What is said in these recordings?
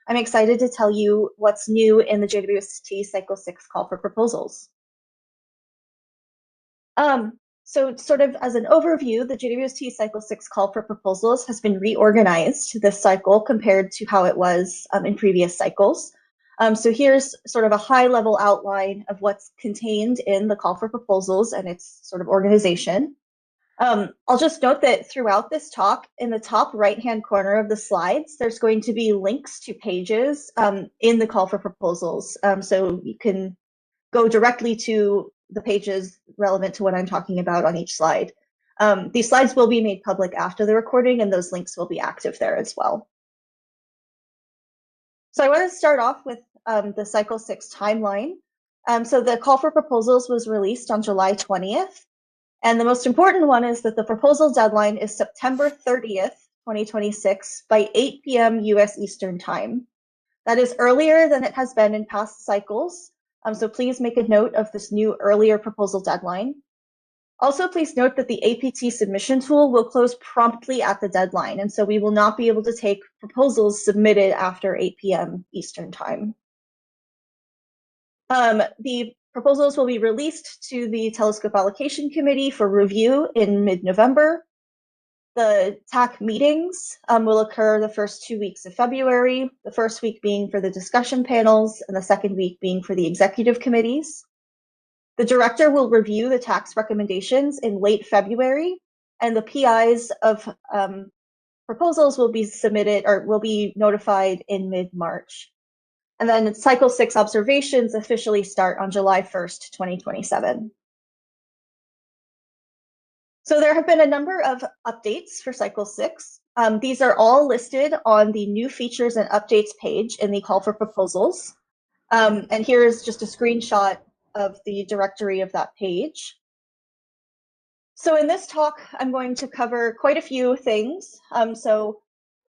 I'm excited to tell you what's new in the JWST Cycle 6 call for proposals. So sort of as an overview, the JWST Cycle 6 call for proposals has been reorganized this cycle compared to how it was in previous cycles. So here's sort of a high-level outline of what's contained in the call for proposals and its sort of organization. I'll just note that throughout this talk, in the top right-hand corner of the slides, there's going to be links to pages in the call for proposals. So you can go directly to the pages relevant to what I'm talking about on each slide. These slides will be made public after the recording, and those links will be active there as well. So I want to start off with the Cycle 6 timeline. So the call for proposals was released on July 20th. And the most important one is that the proposal deadline is September 30th, 2026 by 8 p.m. US Eastern Time. That is earlier than it has been in past cycles. So please make a note of this new earlier proposal deadline. Also, please note that the APT submission tool will close promptly at the deadline, and so we will not be able to take proposals submitted after 8 p.m. Eastern Time. The proposals will be released to the Telescope Allocation Committee for review in mid-November. The TAC meetings will occur the first 2 weeks of February, the first week being for the discussion panels and the second week being for the executive committees. The director will review the TAC's recommendations in late February, and the PIs of proposals will be submitted or will be notified in mid-March. And then Cycle 6 observations officially start on July 1st, 2027. So there have been a number of updates for Cycle 6. These are all listed on the new features and updates page in the call for proposals. And here is just a screenshot of the directory of that page. So in this talk, I'm going to cover quite a few things. So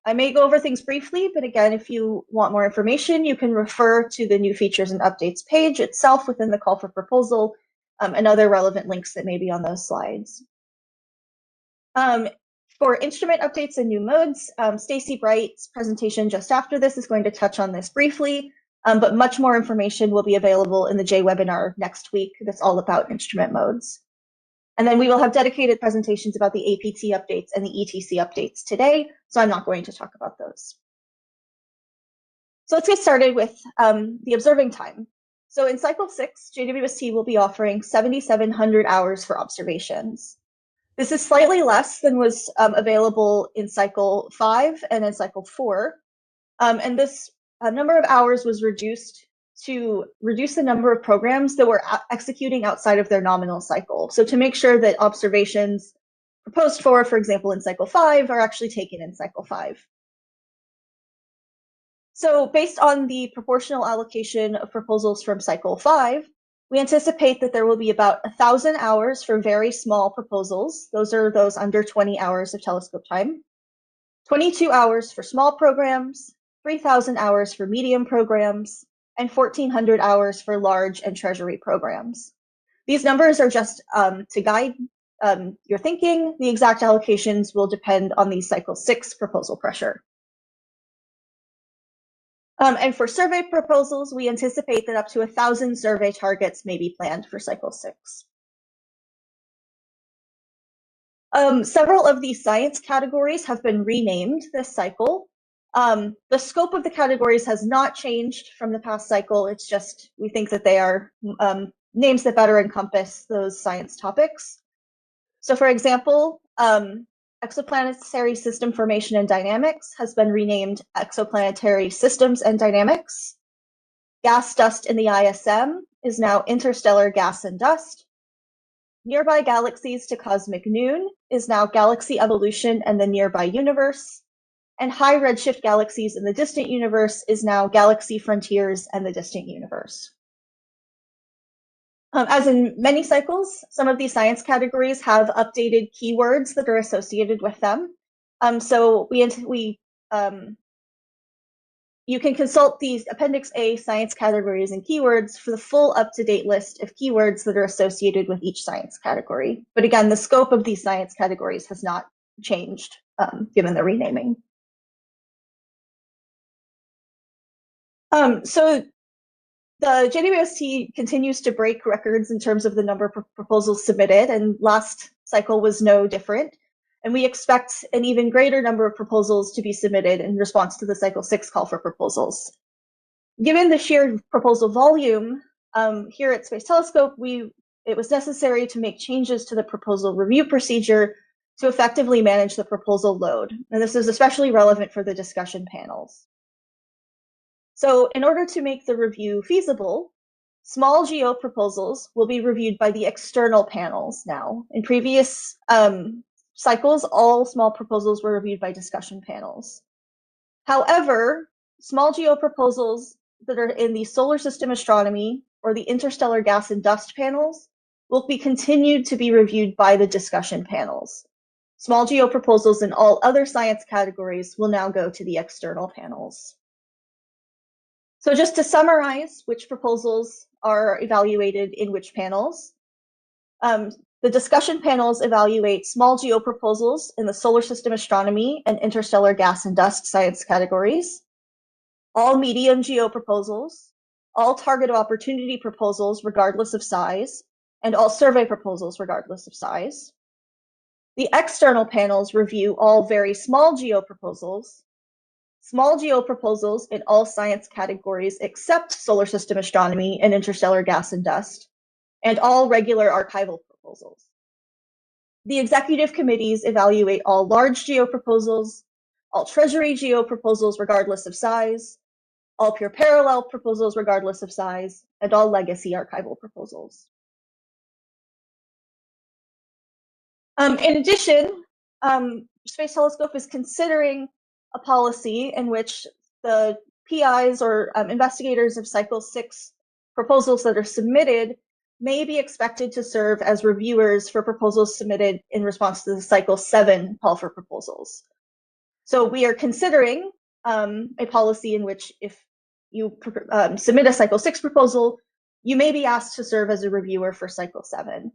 I may go over things briefly, but again, if you want more information, you can refer to the new features and updates page itself within the call for proposal and other relevant links that may be on those slides. For instrument updates and new modes, Stacy Bright's presentation just after this is going to touch on this briefly, but much more information will be available in the JWebbinar next week that's all about instrument modes. And then we will have dedicated presentations about the APT updates and the ETC updates today, so I'm not going to talk about those. So let's get started with the observing time. So in Cycle 6, JWST will be offering 7,700 hours for observations. This is slightly less than was available in Cycle 5 and in Cycle 4. And this number of hours was reduced to reduce the number of programs that were executing outside of their nominal cycle. So to make sure that observations proposed for example, in Cycle 5 are actually taken in Cycle 5. So based on the proportional allocation of proposals from Cycle 5, we anticipate that there will be about 1,000 hours for very small proposals. Those are those under 20 hours of telescope time. 22 hours for small programs, 3,000 hours for medium programs, and 1,400 hours for large and treasury programs. These numbers are just to guide your thinking. The exact allocations will depend on the Cycle 6 proposal pressure. And for survey proposals, we anticipate that up to 1,000 survey targets may be planned for Cycle 6. Several of these science categories have been renamed this cycle. The scope of the categories has not changed from the past cycle. It's just we think that they are names that better encompass those science topics. So for example, exoplanetary system formation and dynamics has been renamed exoplanetary systems and dynamics. Gas dust in the ISM is now interstellar gas and dust. Nearby galaxies to cosmic noon is now galaxy evolution and the nearby universe. And high redshift galaxies in the distant universe is now galaxy frontiers and the distant universe. As in many cycles, some of these science categories have updated keywords that are associated with them. So you can consult these Appendix A science categories and keywords for the full up-to-date list of keywords that are associated with each science category. But again, the scope of these science categories has not changed given the renaming. So the JWST continues to break records in terms of the number of proposals submitted, and last cycle was no different. And we expect an even greater number of proposals to be submitted in response to the Cycle 6 call for proposals. Given the sheer proposal volume, here at Space Telescope, it was necessary to make changes to the proposal review procedure to effectively manage the proposal load. And this is especially relevant for the discussion panels. So in order to make the review feasible, small GEO proposals will be reviewed by the external panels now. In previous cycles, all small proposals were reviewed by discussion panels. However, small GEO proposals that are in the solar system astronomy or the interstellar gas and dust panels will be continued to be reviewed by the discussion panels. Small GEO proposals in all other science categories will now go to the external panels. So just to summarize which proposals are evaluated in which panels, the discussion panels evaluate small GEO proposals in the solar system astronomy and interstellar gas and dust science categories, all medium GEO proposals, all target of opportunity proposals regardless of size, and all survey proposals regardless of size. The external panels review all very small GEO proposals, small GEO proposals in all science categories except solar system astronomy and interstellar gas and dust, and all regular archival proposals. The executive committees evaluate all large GEO proposals, all treasury GEO proposals regardless of size, all pure parallel proposals regardless of size, and all legacy archival proposals. In addition, Space Telescope is considering a policy in which the PIs or investigators of Cycle 6 proposals that are submitted may be expected to serve as reviewers for proposals submitted in response to the Cycle 7 call for proposals. So we are considering a policy in which if you submit a Cycle 6 proposal, you may be asked to serve as a reviewer for Cycle 7.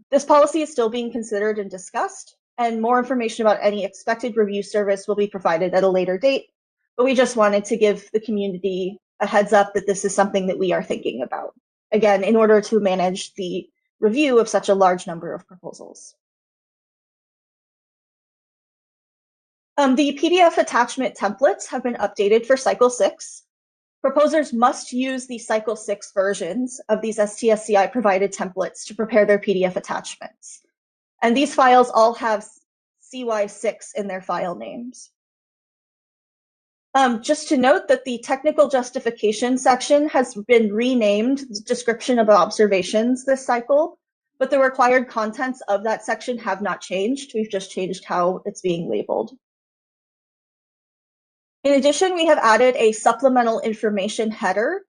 This policy is still being considered and discussed, and more information about any expected review service will be provided at a later date, but we just wanted to give the community a heads up that this is something that we are thinking about, again, in order to manage the review of such a large number of proposals. The PDF attachment templates have been updated for Cycle 6. Proposers must use the Cycle 6 versions of these STSCI provided templates to prepare their PDF attachments. And these files all have CY6 in their file names. Just to note that the technical justification section has been renamed description of observations this cycle, but the required contents of that section have not changed. We've just changed how it's being labeled. In addition, we have added a supplemental information header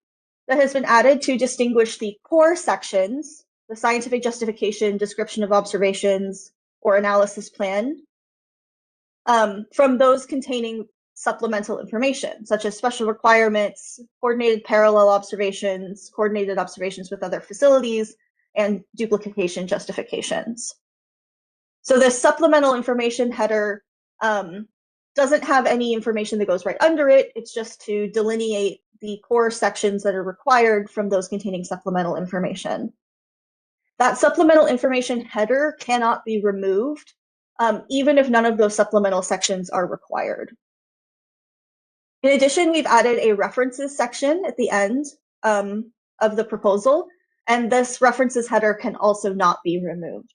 that has been added to distinguish the core sections, the scientific justification, description of observations, or analysis plan, from those containing supplemental information, such as special requirements, coordinated parallel observations, coordinated observations with other facilities, and duplication justifications. So this supplemental information header doesn't have any information that goes right under it. It's just to delineate the core sections that are required from those containing supplemental information. That supplemental information header cannot be removed, even if none of those supplemental sections are required. In addition, we've added a references section at the end of the proposal, and this references header can also not be removed.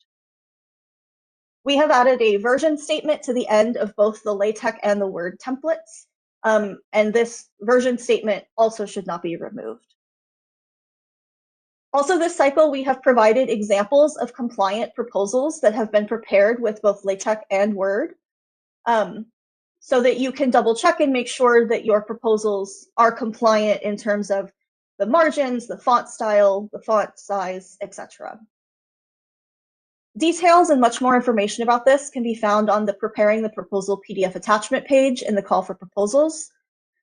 We have added a version statement to the end of both the LaTeX and the Word templates, and this version statement also should not be removed. Also this cycle, we have provided examples of compliant proposals that have been prepared with both LaTeX and Word, so that you can double check and make sure that your proposals are compliant in terms of the margins, the font style, the font size, etc. Details and much more information about this can be found on the Preparing the Proposal PDF attachment page in the Call for Proposals.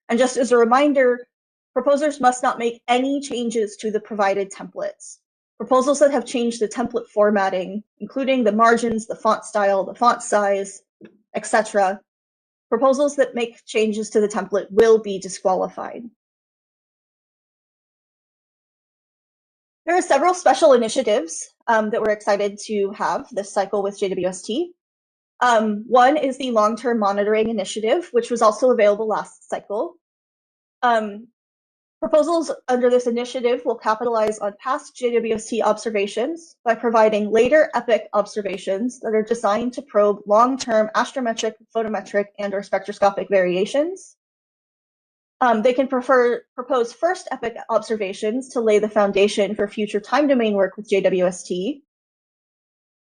And just as a reminder, proposers must not make any changes to the provided templates. Proposals that have changed the template formatting, including the margins, the font style, the font size, etc., proposals that make changes to the template will be disqualified. There are several special initiatives that we're excited to have this cycle with JWST. One is the long-term monitoring initiative, which was also available last cycle. Proposals under this initiative will capitalize on past JWST observations by providing later EPIC observations that are designed to probe long-term astrometric, photometric, and/or spectroscopic variations. They can propose first EPIC observations to lay the foundation for future time domain work with JWST.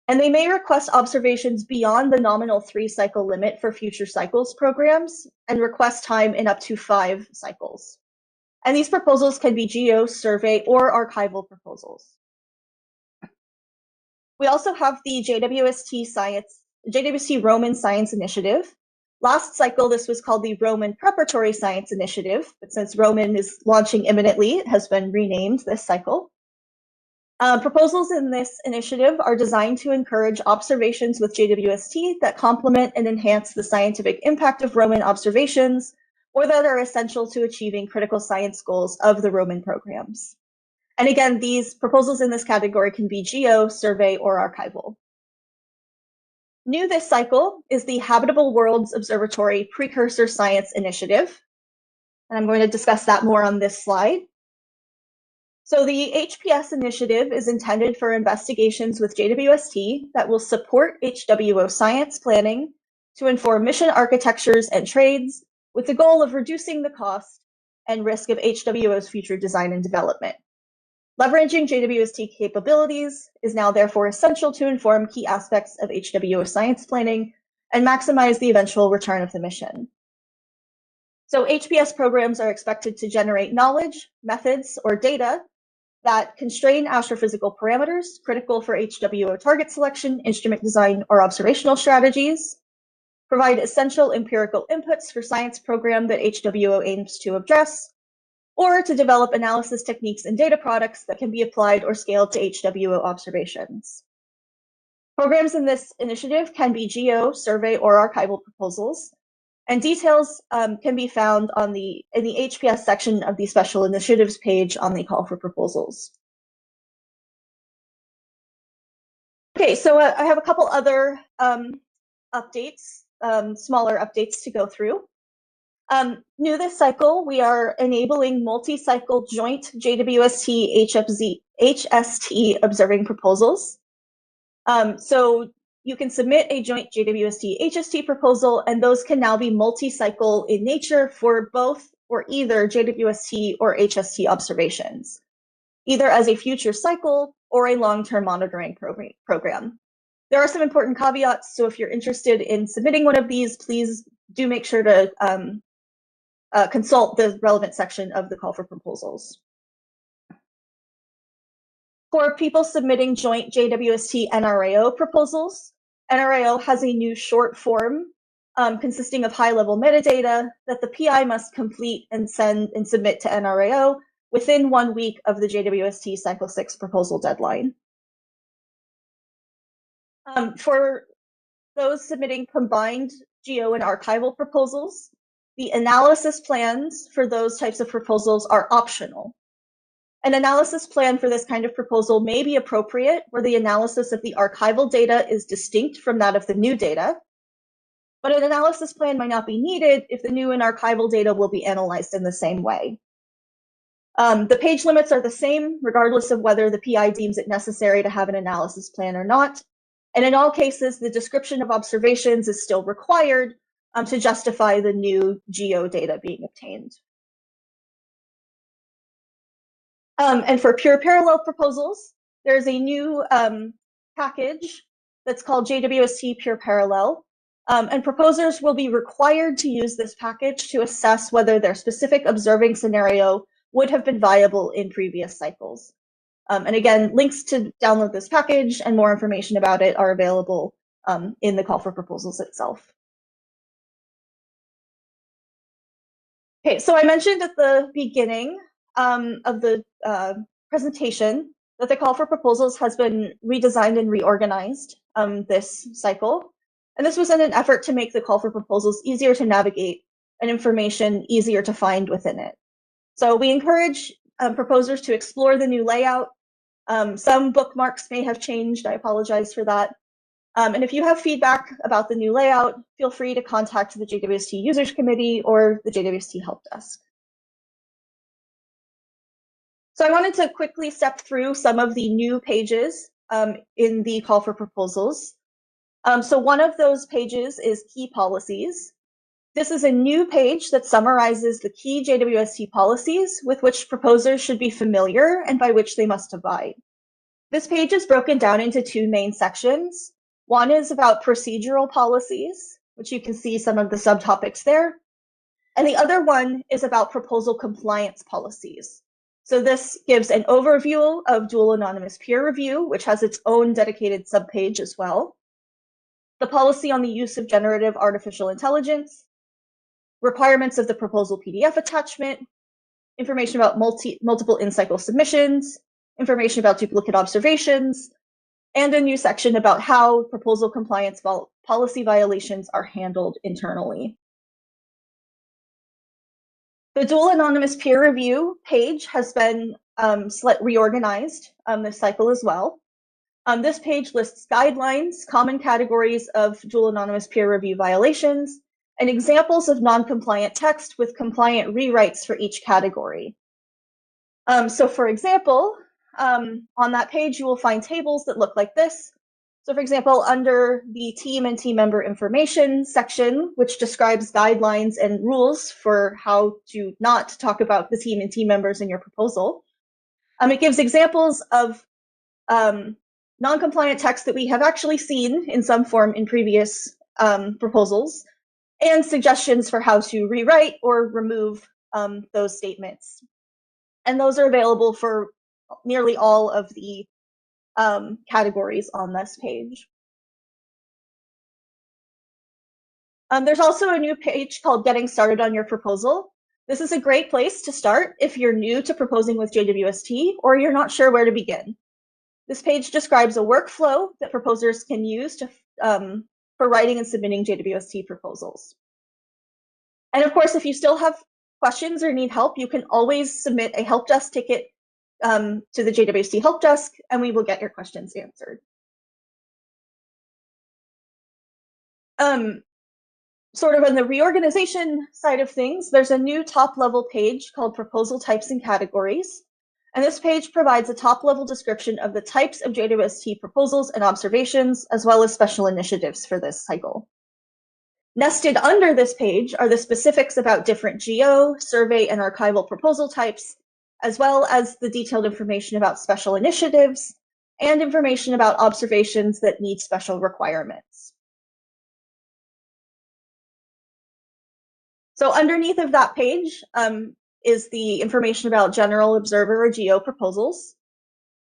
And they may request observations beyond the nominal 3-cycle limit for future cycles programs and request time in up to 5 cycles. And these proposals can be geo, survey, or archival proposals. We also have the JWST Roman Science Initiative. Last cycle, this was called the Roman Preparatory Science Initiative, but since Roman is launching imminently, it has been renamed this cycle. Proposals in this initiative are designed to encourage observations with JWST that complement and enhance the scientific impact of Roman observations, or that are essential to achieving critical science goals of the Roman programs. And again, these proposals in this category can be geo, survey, or archival. New this cycle is the Habitable Worlds Observatory Precursor Science Initiative. And I'm going to discuss that more on this slide. So the HPS initiative is intended for investigations with JWST that will support HWO science planning to inform mission architectures and trades, with the goal of reducing the cost and risk of HWO's future design and development. Leveraging JWST capabilities is now therefore essential to inform key aspects of HWO science planning and maximize the eventual return of the mission. So HPS programs are expected to generate knowledge, methods, or data that constrain astrophysical parameters critical for HWO target selection, instrument design, or observational strategies, provide essential empirical inputs for science program that HWO aims to address, or to develop analysis techniques and data products that can be applied or scaled to HWO observations. Programs in this initiative can be geo, survey, or archival proposals, and details can be found in the HPS section of the Special Initiatives page on the Call for Proposals. Okay, so I have a couple other updates, smaller updates to go through. New this cycle, we are enabling multi-cycle joint JWST HST observing proposals. So you can submit a joint JWST HST proposal, and those can now be multi-cycle in nature for both or either JWST or HST observations, either as a future cycle or a long-term monitoring program. There are some important caveats, so if you're interested in submitting one of these, please do make sure to consult the relevant section of the Call for Proposals. For people submitting joint JWST NRAO proposals, NRAO has a new short form consisting of high-level metadata that the PI must complete and send and submit to NRAO within 1 week of the JWST Cycle 6 proposal deadline. For those submitting combined geo and archival proposals, the analysis plans for those types of proposals are optional. An analysis plan for this kind of proposal may be appropriate where the analysis of the archival data is distinct from that of the new data, but an analysis plan might not be needed if the new and archival data will be analyzed in the same way. The page limits are the same, regardless of whether the PI deems it necessary to have an analysis plan or not. And in all cases, the description of observations is still required to justify the new geo data being obtained. And for pure parallel proposals, there's a new package that's called JWST Pure Parallel. And proposers will be required to use this package to assess whether their specific observing scenario would have been viable in previous cycles. And again, links to download this package and more information about it are available in the Call for Proposals itself. Okay, so I mentioned at the beginning of the presentation that the Call for Proposals has been redesigned and reorganized this cycle. And this was in an effort to make the Call for Proposals easier to navigate and information easier to find within it. So we encourage proposers to explore the new layout Some bookmarks may have changed. I apologize for that. And if you have feedback about the new layout, feel free to contact the JWST Users Committee or the JWST Help Desk. So I wanted to quickly step through some of the new pages in the call for proposals. So one of those pages is Key Policies. This is a new page that summarizes the key JWST policies with which proposers should be familiar and by which they must abide. This page is broken down into two main sections. One is about procedural policies, which you can see some of the subtopics there. And the other one is about proposal compliance policies. So this gives an overview of dual anonymous peer review, which has its own dedicated subpage as well. The policy on the use of generative artificial intelligence, requirements of the proposal PDF attachment, information about multiple in-cycle submissions, information about duplicate observations, and a new section about how proposal compliance policy violations are handled internally. The dual anonymous peer review page has been reorganized this cycle as well. This page lists guidelines, common categories of dual anonymous peer review violations, and examples of non-compliant text with compliant rewrites for each category. So for example, on that page, you will find tables that look like this. So for example, under the team and team member information section, which describes guidelines and rules for how to not talk about the team and team members in your proposal, it gives examples of non-compliant text that we have actually seen in some form in previous proposals, and suggestions for how to rewrite or remove those statements. And those are available for nearly all of the categories on this page. There's also a new page called Getting Started on Your Proposal. This is a great place to start if you're new to proposing with JWST or you're not sure where to begin. This page describes a workflow that proposers can use for writing and submitting JWST proposals. And of course, if you still have questions or need help, you can always submit a help desk ticket to the JWST help desk, and we will get your questions answered. Sort of on the reorganization side of things, there's a new top-level page called Proposal Types and Categories. And this page provides a top-level description of the types of JWST proposals and observations, as well as special initiatives for this cycle. Nested under this page are the specifics about different geo, survey, and archival proposal types, as well as the detailed information about special initiatives and information about observations that need special requirements. So underneath of that page is the information about general observer or geo proposals.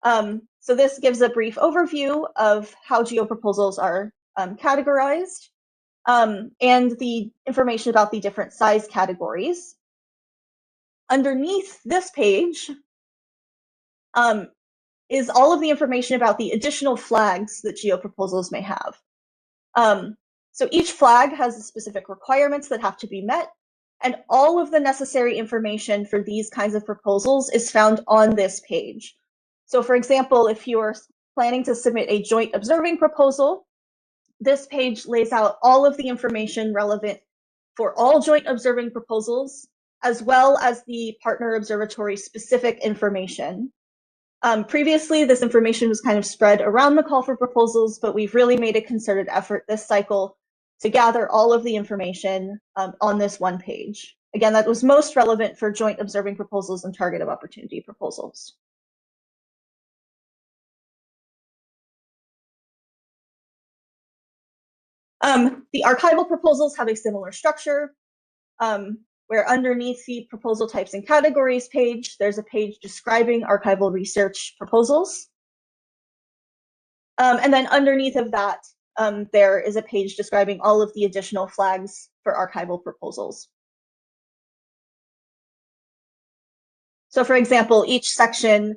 So this gives a brief overview of how geo proposals are categorized and the information about the different size categories. Underneath this page is all of the information about the additional flags that geo proposals may have. So each flag has the specific requirements that have to be met, and all of the necessary information for these kinds of proposals is found on this page. So for example, if you're planning to submit a joint observing proposal, this page lays out all of the information relevant for all joint observing proposals, as well as the partner observatory specific information. Previously, this information was kind of spread around the call for proposals, but we've really made a concerted effort this cycle to gather all of the information on this one page. Again, that was most relevant for joint observing proposals and target of opportunity proposals. The archival proposals have a similar structure, where underneath the proposal types and categories page, there's a page describing archival research proposals. And then underneath of that, there is a page describing all of the additional flags for archival proposals. So for example, each section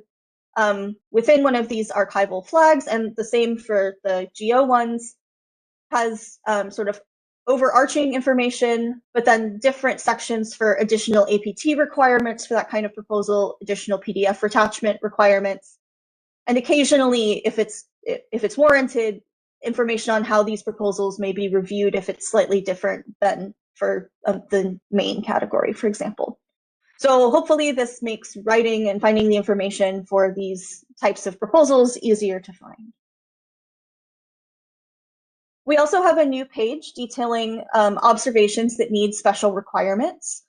within one of these archival flags, and the same for the geo ones, has sort of overarching information, but then different sections for additional APT requirements for that kind of proposal, additional PDF attachment requirements, And occasionally, if it's warranted, information on how these proposals may be reviewed if it's slightly different than for the main category, for example. So hopefully this makes writing and finding the information for these types of proposals easier to find. We also have a new page detailing observations that need special requirements.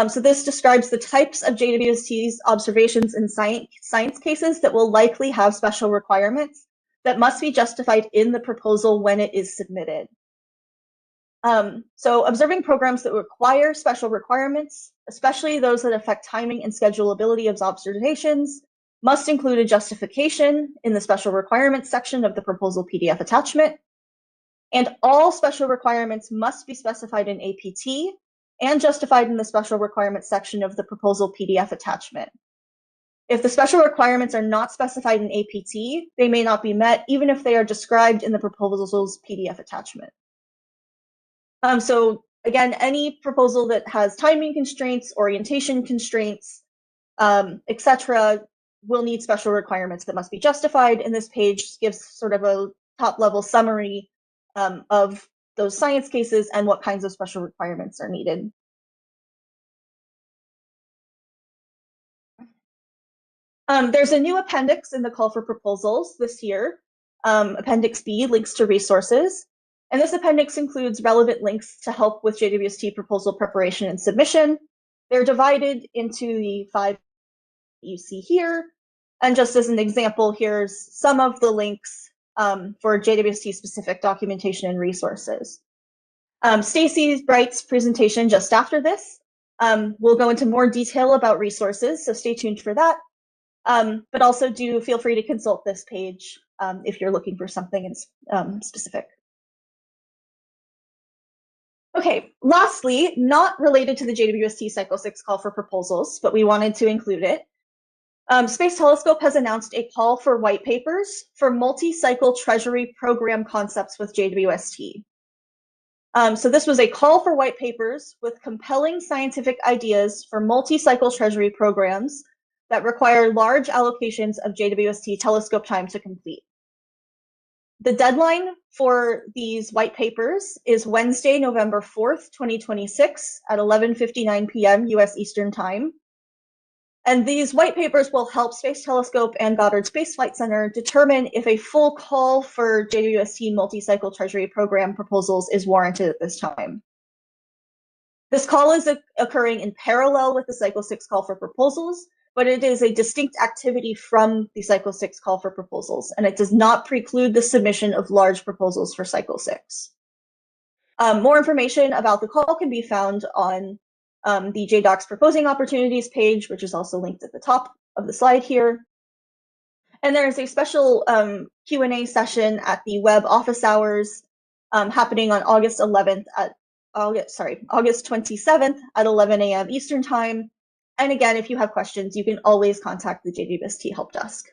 So this describes the types of JWST's observations in science cases that will likely have special requirements that must be justified in the proposal when it is submitted. So observing programs that require special requirements, especially those that affect timing and schedulability of observations, must include a justification in the special requirements section of the proposal PDF attachment. And all special requirements must be specified in APT and justified in the special requirements section of the proposal PDF attachment. If the special requirements are not specified in APT, they may not be met, even if they are described in the proposal's PDF attachment. So again, any proposal that has timing constraints, orientation constraints, etc., will need special requirements that must be justified. And this page gives sort of a top-level summary of those science cases and what kinds of special requirements are needed. There's a new appendix in the call for proposals this year. Appendix B, links to resources. And this appendix includes relevant links to help with JWST proposal preparation and submission. They're divided into the 5 you see here. And just as an example, here's some of the links for JWST specific documentation and resources. Stacy Bright's presentation just after this will go into more detail about resources, so stay tuned for that. But also do feel free to consult this page if you're looking for something specific. Okay, lastly, not related to the JWST Cycle 6 call for proposals, but we wanted to include it. Space Telescope has announced a call for white papers for multi-cycle treasury program concepts with JWST. So this was a call for white papers with compelling scientific ideas for multi-cycle treasury programs that require large allocations of JWST telescope time to complete. The deadline for these white papers is Wednesday, November 4th, 2026 at 11:59 p.m. US Eastern Time. And these white papers will help Space Telescope and Goddard Space Flight Center determine if a full call for JWST multi-cycle treasury program proposals is warranted at this time. This call is occurring in parallel with the Cycle 6 call for proposals, but it is a distinct activity from the Cycle 6 call for proposals, and it does not preclude the submission of large proposals for Cycle 6. More information about the call can be found on the JDocs Proposing Opportunities page, which is also linked at the top of the slide here. And there is a special Q&A session at the web office hours happening on August 27th at 11 a.m. Eastern Time. And again, if you have questions, you can always contact the JWST Help Desk.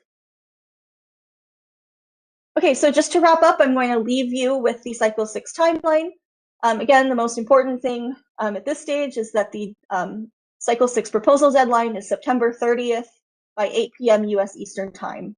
Okay, so just to wrap up, I'm going to leave you with the Cycle 6 timeline. Again, the most important thing at this stage is that the Cycle 6 proposal deadline is September 30th by 8 p.m. US Eastern Time.